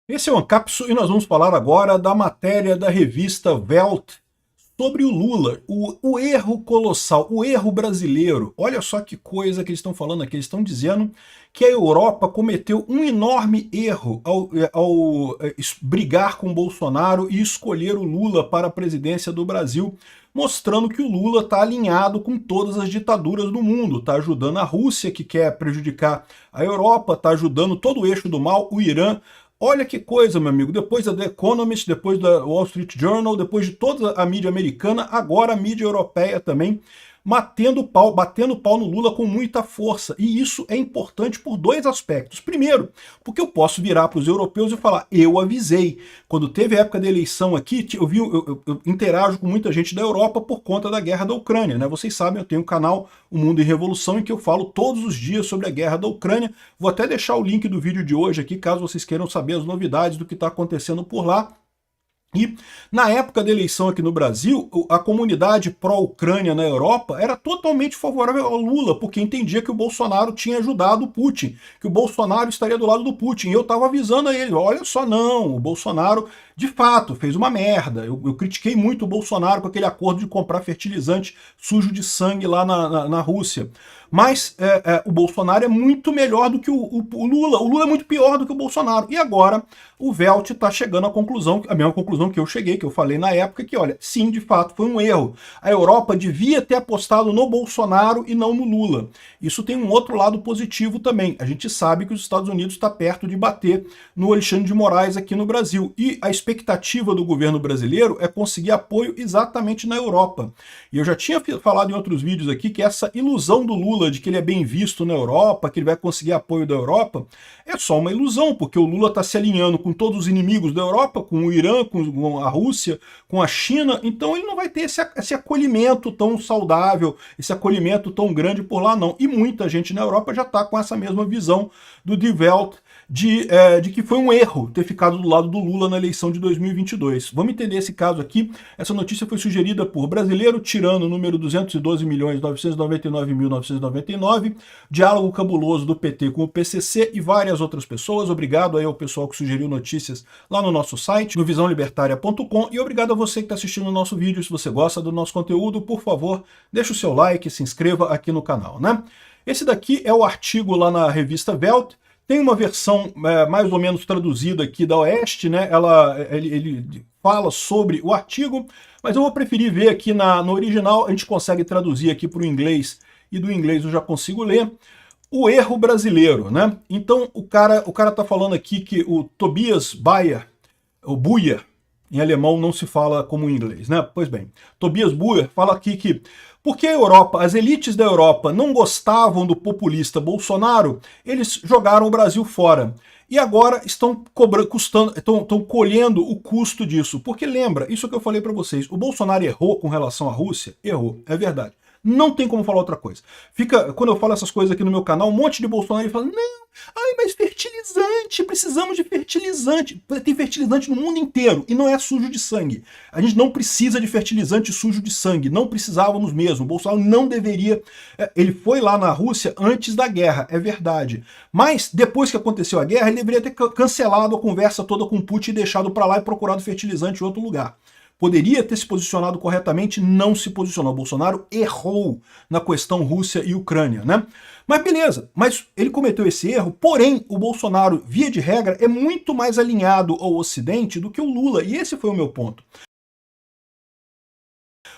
Esse é o Ancapsu e nós vamos falar agora da matéria da revista Welt sobre o Lula, o erro colossal, o erro brasileiro. Olha só que coisa que eles estão falando aqui. Eles estão dizendo que a Europa cometeu um enorme erro ao brigar com o Bolsonaro e escolher o Lula para a presidência do Brasil, mostrando que o Lula está alinhado com todas as ditaduras do mundo, está ajudando a Rússia, que quer prejudicar a Europa, está ajudando todo o eixo do mal, o Irã. Olha que coisa, meu amigo, depois da The Economist, depois da Wall Street Journal, depois de toda a mídia americana, agora a mídia europeia também, batendo pau no Lula com muita força. E isso é importante por dois aspectos. Primeiro, porque eu posso virar para os europeus e falar, eu avisei. Quando teve a época da eleição aqui, eu interajo com muita gente da Europa por conta da guerra da Ucrânia, né? Vocês sabem, eu tenho um canal, O Mundo em Revolução, em que eu falo todos os dias sobre a guerra da Ucrânia. Vou até deixar o link do vídeo de hoje aqui, caso vocês queiram saber as novidades do que está acontecendo por lá. E na época da eleição aqui no Brasil, a comunidade pró-Ucrânia na Europa era totalmente favorável ao Lula, porque entendia que o Bolsonaro tinha ajudado o Putin, que o Bolsonaro estaria do lado do Putin. E eu estava avisando a ele, olha só, não, o Bolsonaro de fato fez uma merda. Eu critiquei muito o Bolsonaro com aquele acordo de comprar fertilizante sujo de sangue lá na Rússia. Mas o Bolsonaro é muito melhor do que o Lula. O Lula é muito pior do que o Bolsonaro. E agora o Welt está chegando à conclusão, a mesma conclusão que eu cheguei, que eu falei na época, que olha, sim, de fato, foi um erro. A Europa devia ter apostado no Bolsonaro e não no Lula. Isso tem um outro lado positivo também. A gente sabe que os Estados Unidos está perto de bater no Alexandre de Moraes aqui no Brasil. E a expectativa do governo brasileiro é conseguir apoio exatamente na Europa. E eu já tinha falado em outros vídeos aqui que essa ilusão do Lula de que ele é bem visto na Europa, que ele vai conseguir apoio da Europa, é só uma ilusão, porque o Lula está se alinhando com todos os inimigos da Europa, com o Irã, com a Rússia, com a China, então ele não vai ter esse acolhimento tão saudável, esse acolhimento tão grande por lá não. E muita gente na Europa já está com essa mesma visão do Die Welt, de que foi um erro ter ficado do lado do Lula na eleição de 2022. Vamos entender esse caso aqui. Essa notícia foi sugerida por Brasileiro Tirano, número 212.999.999, Diálogo Cabuloso do PT com o PCC e várias outras pessoas. Obrigado aí ao pessoal que sugeriu notícias lá no nosso site, no visãolibertaria.com, e obrigado a você que está assistindo o nosso vídeo. Se você gosta do nosso conteúdo, por favor, deixa o seu like, se inscreva aqui no canal, né? Esse daqui é o artigo lá na revista Welt. Tem uma versão mais ou menos traduzida aqui da Oeste, né? Ele fala sobre o artigo, mas eu vou preferir ver aqui no original. A gente consegue traduzir aqui para o inglês, e do inglês eu já consigo ler. O erro brasileiro, né? Então o cara tá falando aqui que o Tobias Bayer, o Buyer, em alemão não se fala como em inglês, né? Pois bem, Tobias Buyer fala aqui que porque a Europa, as elites da Europa não gostavam do populista Bolsonaro, eles jogaram o Brasil fora. E agora estão colhendo o custo disso. Porque lembra, isso que eu falei para vocês, o Bolsonaro errou com relação à Rússia? Errou, é verdade. Não tem como falar outra coisa. Quando eu falo essas coisas aqui no meu canal, um monte de Bolsonaro fala, não, mas fertilizante, precisamos de fertilizante. Tem fertilizante no mundo inteiro e não é sujo de sangue. A gente não precisa de fertilizante sujo de sangue, não precisávamos mesmo. O Bolsonaro não deveria... Ele foi lá na Rússia antes da guerra, é verdade. Mas depois que aconteceu a guerra, ele deveria ter cancelado a conversa toda com Putin e deixado para lá e procurado fertilizante em outro lugar. Poderia ter se posicionado corretamente, não se posicionou. Bolsonaro errou na questão Rússia e Ucrânia, né? Mas beleza, mas ele cometeu esse erro, porém o Bolsonaro, via de regra, é muito mais alinhado ao Ocidente do que o Lula, e esse foi o meu ponto.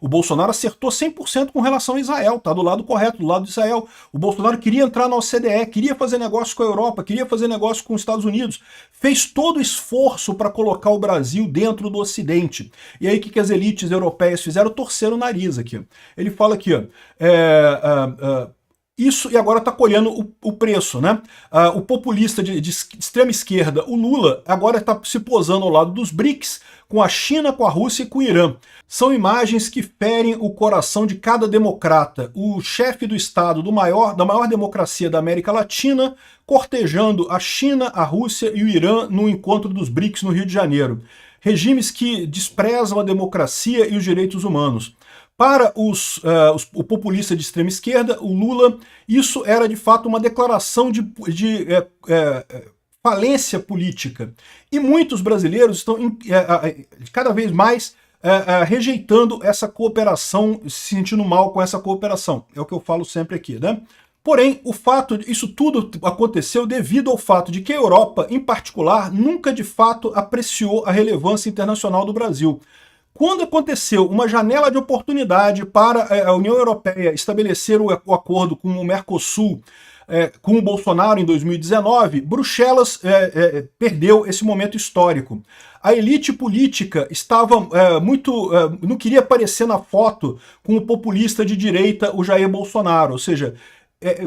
O Bolsonaro acertou 100% com relação a Israel, tá do lado correto, do lado de Israel. O Bolsonaro queria entrar na OCDE, queria fazer negócio com a Europa, queria fazer negócio com os Estados Unidos. Fez todo o esforço para colocar o Brasil dentro do Ocidente. E aí o que as elites europeias fizeram? Torceram o nariz aqui. Ele fala aqui, ó, isso, e agora está colhendo o preço, né? O populista de extrema esquerda, o Lula, agora está se posando ao lado dos BRICS, com a China, com a Rússia e com o Irã. São imagens que ferem o coração de cada democrata. O chefe do Estado da maior democracia da América Latina, cortejando a China, a Rússia e o Irã no encontro dos BRICS no Rio de Janeiro. Regimes que desprezam a democracia e os direitos humanos. Para o populista de extrema esquerda, o Lula, isso era de fato uma declaração de falência política. E muitos brasileiros estão cada vez mais rejeitando essa cooperação, se sentindo mal com essa cooperação. É o que eu falo sempre aqui, né? Porém, isso tudo aconteceu devido ao fato de que a Europa, em particular, nunca de fato apreciou a relevância internacional do Brasil. Quando aconteceu uma janela de oportunidade para a União Europeia estabelecer o acordo com o Mercosul, com o Bolsonaro em 2019, Bruxelas perdeu esse momento histórico. A elite política estava não queria aparecer na foto com o populista de direita, o Jair Bolsonaro, ou seja,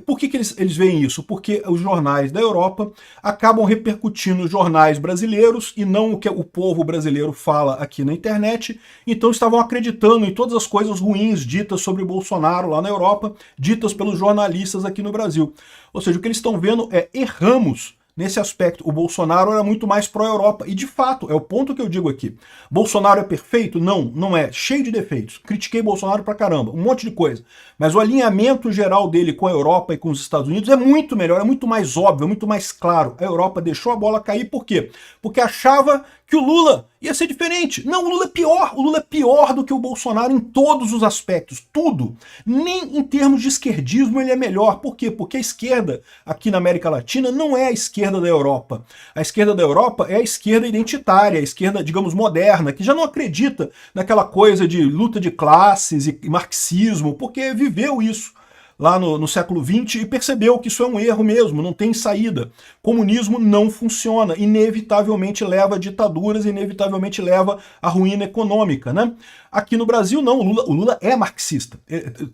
por que eles veem isso? Porque os jornais da Europa acabam repercutindo os jornais brasileiros e não o que o povo brasileiro fala aqui na internet, então estavam acreditando em todas as coisas ruins ditas sobre Bolsonaro lá na Europa, ditas pelos jornalistas aqui no Brasil. Ou seja, o que eles estão vendo é erramos nesse aspecto. O Bolsonaro era muito mais pró-Europa. E, de fato, é o ponto que eu digo aqui. Bolsonaro é perfeito? Não, não é. Cheio de defeitos. Critiquei Bolsonaro pra caramba. Um monte de coisa. Mas o alinhamento geral dele com a Europa e com os Estados Unidos é muito melhor, é muito mais óbvio, é muito mais claro. A Europa deixou a bola cair por quê? Porque achava que o Lula ia ser diferente. Não, o Lula é pior. O Lula é pior do que o Bolsonaro em todos os aspectos. Tudo. Nem em termos de esquerdismo ele é melhor. Por quê? Porque a esquerda aqui na América Latina não é a esquerda da Europa. A esquerda da Europa é a esquerda identitária, a esquerda, digamos, moderna, que já não acredita naquela coisa de luta de classes e marxismo, porque viveu isso lá no século XX e percebeu que isso é um erro mesmo, não tem saída. Comunismo não funciona, inevitavelmente leva a ditaduras, inevitavelmente leva à ruína econômica, né? Aqui no Brasil não, o Lula é marxista.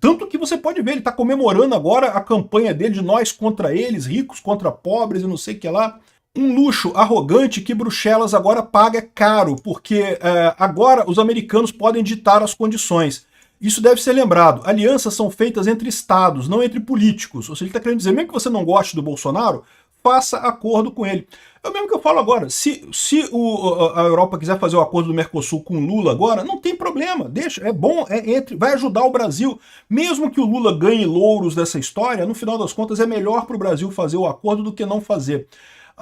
Tanto que você pode ver, ele está comemorando agora a campanha dele de nós contra eles, ricos contra pobres e não sei o que lá. Um luxo arrogante que Bruxelas agora paga caro, porque agora os americanos podem ditar as condições. Isso deve ser lembrado. Alianças são feitas entre estados, não entre políticos. Ou seja, ele está querendo dizer, mesmo que você não goste do Bolsonaro, faça acordo com ele. É o mesmo que eu falo agora. Se a Europa quiser fazer o acordo do Mercosul com o Lula agora, não tem problema. Deixa, é bom, vai ajudar o Brasil. Mesmo que o Lula ganhe louros dessa história, no final das contas é melhor para o Brasil fazer o acordo do que não fazer.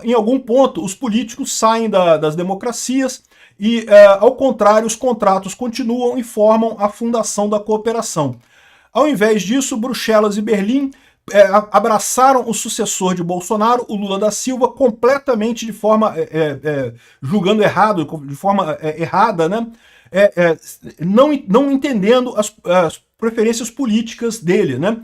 Em algum ponto, os políticos saem das democracias e, ao contrário, os contratos continuam e formam a fundação da cooperação. Ao invés disso, Bruxelas e Berlim abraçaram o sucessor de Bolsonaro, o Lula da Silva, completamente de forma, julgando errado, de forma errada, né? Não entendendo as preferências políticas dele, né?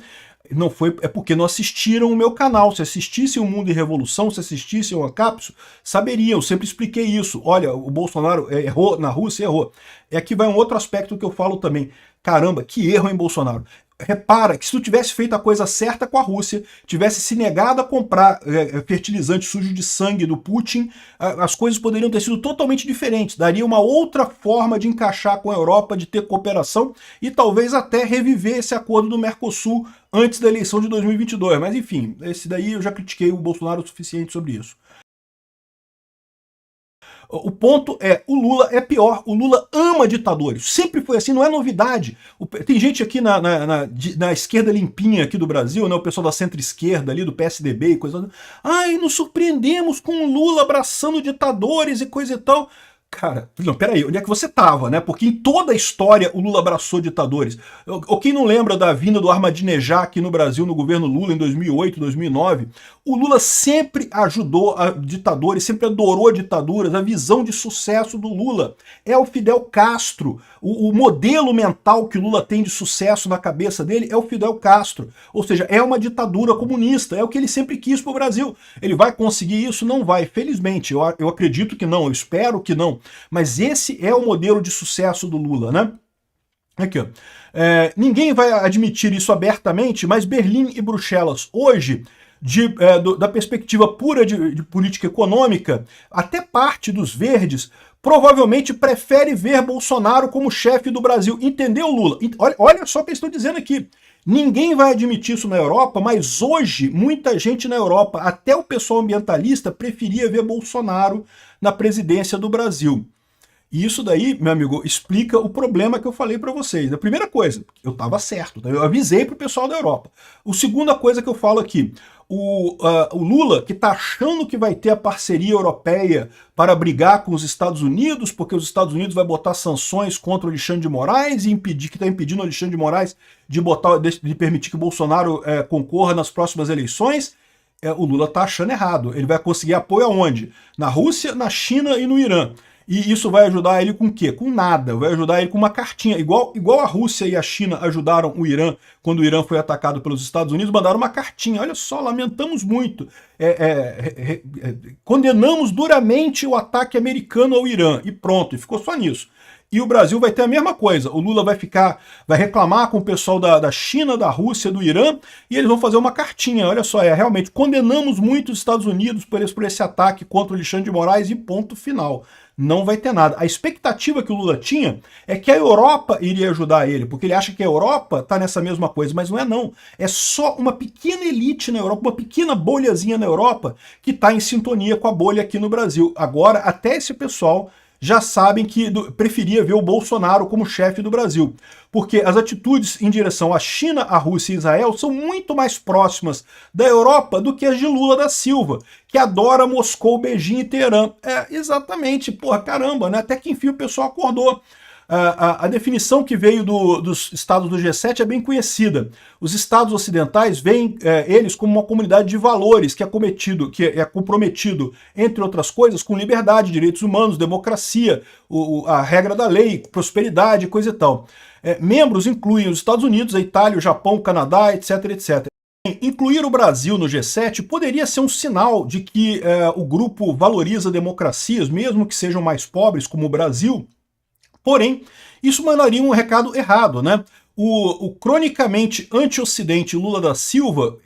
Não foi, é porque não assistiram o meu canal. Se assistissem o Mundo em Revolução, se assistissem o Ancapso, saberiam, eu sempre expliquei isso. Olha, o Bolsonaro errou na Rússia, errou. E aqui vai um outro aspecto que eu falo também. Caramba, que erro, hein, Bolsonaro? Repara que se tu tivesse feito a coisa certa com a Rússia, tivesse se negado a comprar fertilizante sujo de sangue do Putin, as coisas poderiam ter sido totalmente diferentes. Daria uma outra forma de encaixar com a Europa, de ter cooperação e talvez até reviver esse acordo do Mercosul antes da eleição de 2022. Mas enfim, esse daí eu já critiquei o Bolsonaro o suficiente sobre isso. O ponto é, o Lula é pior, o Lula ama ditadores, sempre foi assim, não é novidade. Tem gente aqui na esquerda limpinha aqui do Brasil, né, o pessoal da centro-esquerda ali, do PSDB e coisa... Ai, nos surpreendemos com o Lula abraçando ditadores e coisa e tal... Cara, não, peraí, onde é que você tava, né? Porque em toda a história o Lula abraçou ditadores. Ou quem não lembra da vinda do Ahmadinejad aqui no Brasil, no governo Lula, em 2008, 2009, o Lula sempre ajudou a ditadores, sempre adorou ditaduras. A visão de sucesso do Lula é o Fidel Castro. O modelo mental que o Lula tem de sucesso na cabeça dele é o Fidel Castro. Ou seja, é uma ditadura comunista, é o que ele sempre quis pro Brasil. Ele vai conseguir isso? Não vai, felizmente. Eu acredito que não, eu espero que não. Mas esse é o modelo de sucesso do Lula, né? Aqui, ó. Ninguém vai admitir isso abertamente, mas Berlim e Bruxelas, hoje, da perspectiva pura de política econômica, até parte dos verdes provavelmente prefere ver Bolsonaro como chefe do Brasil. Entendeu, Lula? Olha só o que eu estou dizendo aqui. Ninguém vai admitir isso na Europa, mas hoje muita gente na Europa, até o pessoal ambientalista, preferia ver Bolsonaro na presidência do Brasil. E isso daí, meu amigo, explica o problema que eu falei para vocês. A primeira coisa, eu estava certo, eu avisei para o pessoal da Europa. A segunda coisa que eu falo aqui, o Lula, que está achando que vai ter a parceria europeia para brigar com os Estados Unidos, porque os Estados Unidos vai botar sanções contra o Alexandre de Moraes e impedir, que está impedindo o Alexandre de Moraes de permitir que o Bolsonaro concorra nas próximas eleições, o Lula está achando errado. Ele vai conseguir apoio aonde? Na Rússia, na China e no Irã. E isso vai ajudar ele com o quê? Com nada. Vai ajudar ele com uma cartinha. Igual a Rússia e a China ajudaram o Irã quando o Irã foi atacado pelos Estados Unidos, mandaram uma cartinha. Olha só, lamentamos muito. Condenamos duramente o ataque americano ao Irã. E pronto, e ficou só nisso. E o Brasil vai ter a mesma coisa. O Lula vai reclamar com o pessoal da China, da Rússia, do Irã, e eles vão fazer uma cartinha. Olha só, realmente, condenamos muito os Estados Unidos por esse ataque contra o Alexandre de Moraes e ponto final. Não vai ter nada. A expectativa que o Lula tinha é que a Europa iria ajudar ele, porque ele acha que a Europa está nessa mesma coisa, mas não é não. É só uma pequena elite na Europa, uma pequena bolhazinha na Europa que está em sintonia com a bolha aqui no Brasil. Agora, até esse pessoal já sabem que preferia ver o Bolsonaro como chefe do Brasil, porque as atitudes em direção à China, à Rússia e Israel são muito mais próximas da Europa do que as de Lula da Silva, que adora Moscou, Beijing e Teherã. Exatamente, porra, caramba, né? Até que enfim o pessoal acordou. A definição que veio dos estados do G7 é bem conhecida. Os estados ocidentais veem eles como uma comunidade de valores que é comprometido, entre outras coisas, com liberdade, direitos humanos, democracia, a regra da lei, prosperidade, coisa e tal. Membros incluem os Estados Unidos, a Itália, o Japão, o Canadá, etc, etc. Incluir o Brasil no G7 poderia ser um sinal de que o grupo valoriza democracias, mesmo que sejam mais pobres, como o Brasil. Porém, isso mandaria um recado errado, né? O cronicamente anti-ocidente Lula da Silva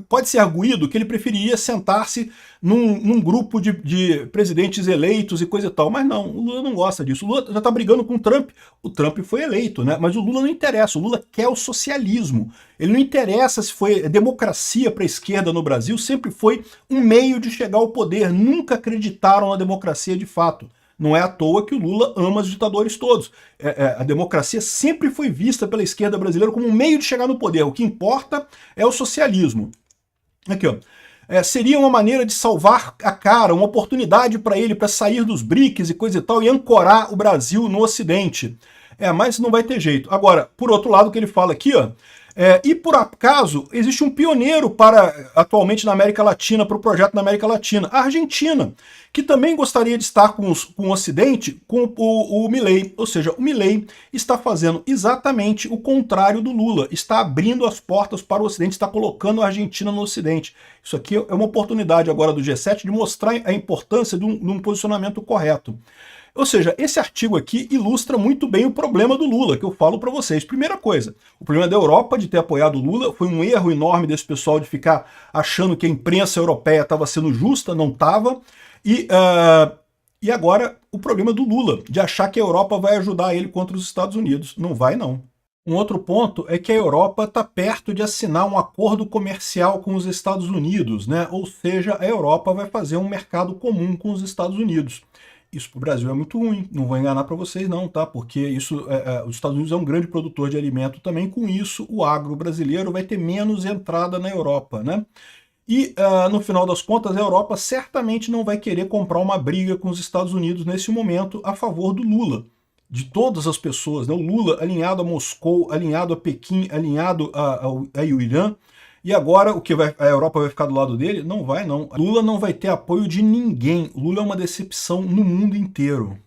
pode ser arguído que ele preferiria sentar-se num grupo de presidentes eleitos e coisa e tal, mas não, o Lula não gosta disso. O Lula já está brigando com o Trump foi eleito, né? Mas o Lula não interessa, o Lula quer o socialismo. Ele não interessa se foi democracia para a esquerda no Brasil, sempre foi um meio de chegar ao poder, nunca acreditaram na democracia de fato. Não é à toa que o Lula ama os ditadores todos. A democracia sempre foi vista pela esquerda brasileira como um meio de chegar no poder. O que importa é o socialismo. Aqui, ó. Seria uma maneira de salvar a cara, uma oportunidade para ele para sair dos BRICS e coisa e tal e ancorar o Brasil no Ocidente. Mas não vai ter jeito. Agora, por outro lado, o que ele fala aqui, ó, e por acaso, existe um pioneiro atualmente na América Latina, para o projeto na América Latina, a Argentina, que também gostaria de estar com o Ocidente, com o Milei. Ou seja, o Milei está fazendo exatamente o contrário do Lula, está abrindo as portas para o Ocidente, está colocando a Argentina no Ocidente. Isso aqui é uma oportunidade agora do G7 de mostrar a importância de um posicionamento correto. Ou seja, esse artigo aqui ilustra muito bem o problema do Lula, que eu falo para vocês. Primeira coisa, o problema da Europa de ter apoiado o Lula foi um erro enorme desse pessoal de ficar achando que a imprensa europeia estava sendo justa, não estava. E agora o problema do Lula, de achar que a Europa vai ajudar ele contra os Estados Unidos. Não vai, não. Um outro ponto é que a Europa está perto de assinar um acordo comercial com os Estados Unidos, né? Ou seja, a Europa vai fazer um mercado comum com os Estados Unidos. Isso para o Brasil é muito ruim, não vou enganar para vocês não, tá? Porque os Estados Unidos é um grande produtor de alimento também, com isso o agro brasileiro vai ter menos entrada na Europa, né? E no final das contas a Europa certamente não vai querer comprar uma briga com os Estados Unidos nesse momento a favor do Lula. De todas as pessoas, né? O Lula alinhado a Moscou, alinhado a Pequim, alinhado ao Irã. E agora a Europa vai ficar do lado dele? Não vai, não. Lula não vai ter apoio de ninguém. Lula é uma decepção no mundo inteiro.